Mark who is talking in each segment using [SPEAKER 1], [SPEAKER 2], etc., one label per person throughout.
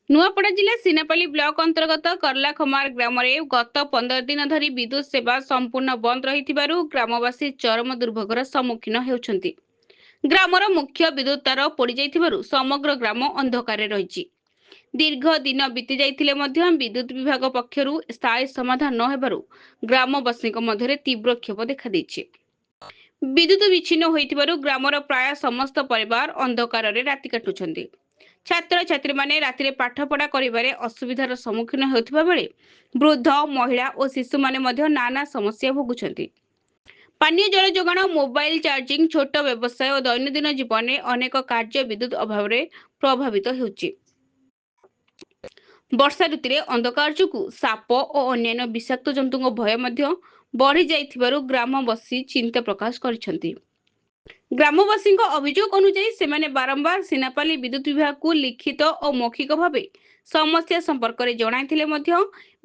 [SPEAKER 1] ନୂଆପଡ଼ା ଜିଲ୍ଲା ସିନାପାଲି ବ୍ଲକ ଅନ୍ତର୍ଗତ କର୍ଲାଖମାର ଗ୍ରାମରେ ଗତ 15 ଦିନ ଧରି ବିଦ୍ୟୁତ ସେବା ସମ୍ପୂର୍ଣ୍ଣ ବନ୍ଦ ରହିଥିବାରୁ ଗ୍ରାମବାସୀ ଚରମ ଦୁର୍ଭୋଗର ସମ୍ମୁଖୀନ ହେଉଛନ୍ତି। ଗ୍ରାମର ମୁଖ୍ୟ ବିଦ୍ୟୁତ ତାର ପୋଡ଼ିଯାଇଥିବାରୁ ସମଗ୍ର ଗ୍ରାମ ଅନ୍ଧକାରରେ ରହିଛି। ଦୀର୍ଘ ଦିନ ବିତି ଯାଇଥିଲେ ମଧ୍ୟ ବିଦ୍ୟୁତ ବିଭାଗ ପକ୍ଷରୁ ସ୍ଥାୟୀ ସମାଧାନ ନ ହେବାରୁ ଗ୍ରାମବାସୀଙ୍କ ମଧ୍ୟରେ ତୀବ୍ର କ୍ଷୋଭ ଦେଖାଦେଇଛି। ବିଦ୍ୟୁତ ବିଚ୍ଛିନ୍ନ ହୋଇଥିବାରୁ ଗ୍ରାମର ପ୍ରାୟ ସମସ୍ତ ପରିବାର ଅନ୍ଧକାରରେ ରାତି କାଟୁଛନ୍ତି। ଛାତ୍ରଛାତ୍ରୀମାନେ ରାତିରେ ପାଠପଢ଼ା କରିବାରେ ଅସୁବିଧାର ସମ୍ମୁଖୀନ ହେଉଥିବା ବେଳେ ବୃଦ୍ଧ, ମହିଳା ଓ ଶିଶୁମାନେ ମଧ୍ୟ ନାନା ସମସ୍ୟା ଭୋଗୁଛନ୍ତି। ପାନୀୟ ଜଳ ଯୋଗାଣ, ମୋବାଇଲ ଚାର୍ଜିଂ, ଛୋଟ ବ୍ୟବସାୟ ଓ ଦୈନନ୍ଦିନ ଜୀବନରେ ଅନେକ କାର୍ଯ୍ୟ ବିଦ୍ୟୁତ ଅଭାବରେ ପ୍ରଭାବିତ ହେଉଛି। ବର୍ଷା ଋତୁରେ ଅନ୍ଧକାର ଯୋଗୁଁ ସାପ ଓ ଅନ୍ୟାନ୍ୟ ବିଷାକ୍ତ ଜନ୍ତୁଙ୍କ ଭୟ ମଧ୍ୟ ବଢ଼ି ଯାଇଥିବାରୁ ଗ୍ରାମବାସୀ ଚିନ୍ତା ପ୍ରକାଶ କରିଛନ୍ତି। ଗ୍ରାମବାସୀଙ୍କ ଅଭିଯୋଗ ଅନୁଯାୟୀ ସେମାନେ ବାରମ୍ବାର ସିନାପାଲି ବିଦ୍ୟୁତ ବିଭାଗକୁ ଲିଖିତ ଓ ମୌଖିକ ଭାବେ ସମସ୍ୟା ସମ୍ପର୍କରେ ଜଣାଇଥିଲେ ମଧ୍ୟ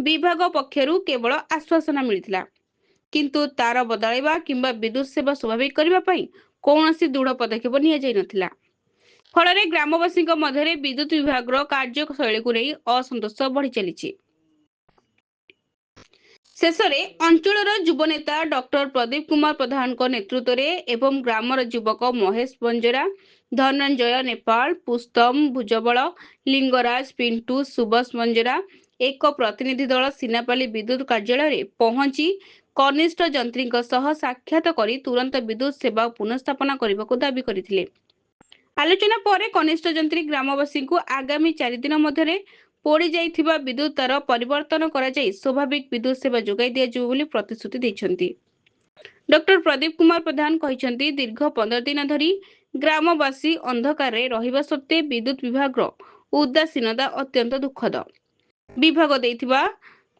[SPEAKER 1] ବିଭାଗ ପକ୍ଷରୁ କେବଳ ଆଶ୍ୱାସନା ମିଳିଥିଲା, କିନ୍ତୁ ତାର ବଦଳାଇବା କିମ୍ବା ବିଦ୍ୟୁତ ସେବା ସ୍ୱାଭାବିକ କରିବା ପାଇଁ କୌଣସି ଦୃଢ଼ ପଦକ୍ଷେପ ନିଆଯାଇନଥିଲା। ଫଳରେ ଗ୍ରାମବାସୀଙ୍କ ମଧ୍ୟରେ ବିଦ୍ୟୁତ ବିଭାଗର କାର୍ଯ୍ୟଶୈଳୀକୁ ନେଇ ଅସନ୍ତୋଷ ବଢ଼ି ଚାଲିଛି। ଶେଷରେ ଅଞ୍ଚଳର ଯୁବ ନେତା ଡକ୍ଟର ପ୍ରଦୀପ କୁମାର ପ୍ରଧାନଙ୍କ ନେତୃତ୍ୱରେ ଏବଂ ଗ୍ରାମର ଯୁବକ ମହେଶ ବଞ୍ଜରା, ଧନଞ୍ଜୟ ନେପାଳ, ପୁସ୍ତମ ଭୁଜବଳ, ଲିଙ୍ଗରାଜ, ପିଣ୍ଟୁ, ସୁବସ ବଞ୍ଜରା ଏକ ପ୍ରତିନିଧି ଦଳ ସିନାପାଲି ବିଦ୍ୟୁତ କାର୍ଯ୍ୟାଳୟରେ ପହଞ୍ଚି କନିଷ୍ଠ ଯନ୍ତ୍ରୀଙ୍କ ସହ ସାକ୍ଷାତ କରି ତୁରନ୍ତ ବିଦ୍ୟୁତ ସେବା ପୁନଃସ୍ଥାପନା କରିବାକୁ ଦାବି କରିଥିଲେ। ଆଲୋଚନା ପରେ କନିଷ୍ଠ ଯନ୍ତ୍ରୀ ଗ୍ରାମବାସୀଙ୍କୁ ଆଗାମୀ 4 ଦିନ ମଧ୍ୟରେ ପୋଡ଼ି ଯାଇଥିବା ବିଦ୍ୟୁତ ତାର ପରିବର୍ତ୍ତନ କରାଯାଇ ସ୍ୱାଭାବିକ ବିଦ୍ୟୁତ ସେବା ଯୋଗାଇ ଦିଆଯିବ ବୋଲି ପ୍ରତିଶ୍ରୁତି ଦେଇଛନ୍ତି। ଡକ୍ଟର ପ୍ରଦୀପ କୁମାର ପ୍ରଧାନ କହିଛନ୍ତି, ଦୀର୍ଘ 15 ଦିନ ଧରି ଗ୍ରାମବାସୀ ଅନ୍ଧକାରରେ ରହିବା ସତ୍ତ୍ୱେ ବିଦ୍ୟୁତ ବିଭାଗର ଉଦାସୀନତା ଅତ୍ୟନ୍ତ ଦୁଃଖଦ। ବିଭାଗ ଦେଇଥିବା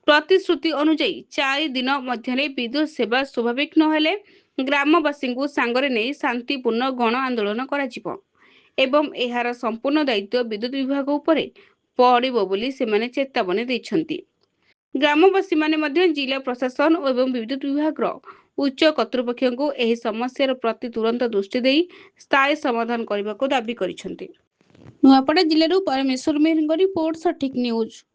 [SPEAKER 1] ପ୍ରତିଶ୍ରୁତି ଅନୁଯାୟୀ 4 ଦିନ ମଧ୍ୟରେ ବିଦ୍ୟୁତ ସେବା ସ୍ୱାଭାବିକ ନ ହେଲେ ଗ୍ରାମବାସୀଙ୍କୁ ସାଙ୍ଗରେ ନେଇ ଶାନ୍ତିପୂର୍ଣ୍ଣ ଗଣ ଆନ୍ଦୋଳନ କରାଯିବ ଏବଂ ଏହାର ସମ୍ପୂର୍ଣ୍ଣ ଦାୟିତ୍ୱ ବିଦ୍ୟୁତ ବିଭାଗ ଉପରେ ପଡ଼ିବ ବୋଲି ସେମାନେ ଚେତାବନୀ ଦେଇଛନ୍ତି। ଗ୍ରାମବାସୀମାନେ ମଧ୍ୟ ଜିଲ୍ଲା ପ୍ରଶାସନ ଏବଂ ବିଦ୍ୟୁତ ବିଭାଗର ଉଚ୍ଚ କର୍ତ୍ତୃପକ୍ଷଙ୍କୁ ଏହି ସମସ୍ୟାର ପ୍ରତି ତୁରନ୍ତ ଦୃଷ୍ଟି ଦେଇ ସ୍ଥାୟୀ ସମାଧାନ କରିବାକୁ ଦାବି କରିଛନ୍ତି। ନୂଆପଡ଼ା ଜିଲ୍ଲାରୁ ପରମେଶ୍ୱର ମେହେରଙ୍କ ରିପୋର୍ଟ, ସଠିକ ନ୍ୟୁଜ।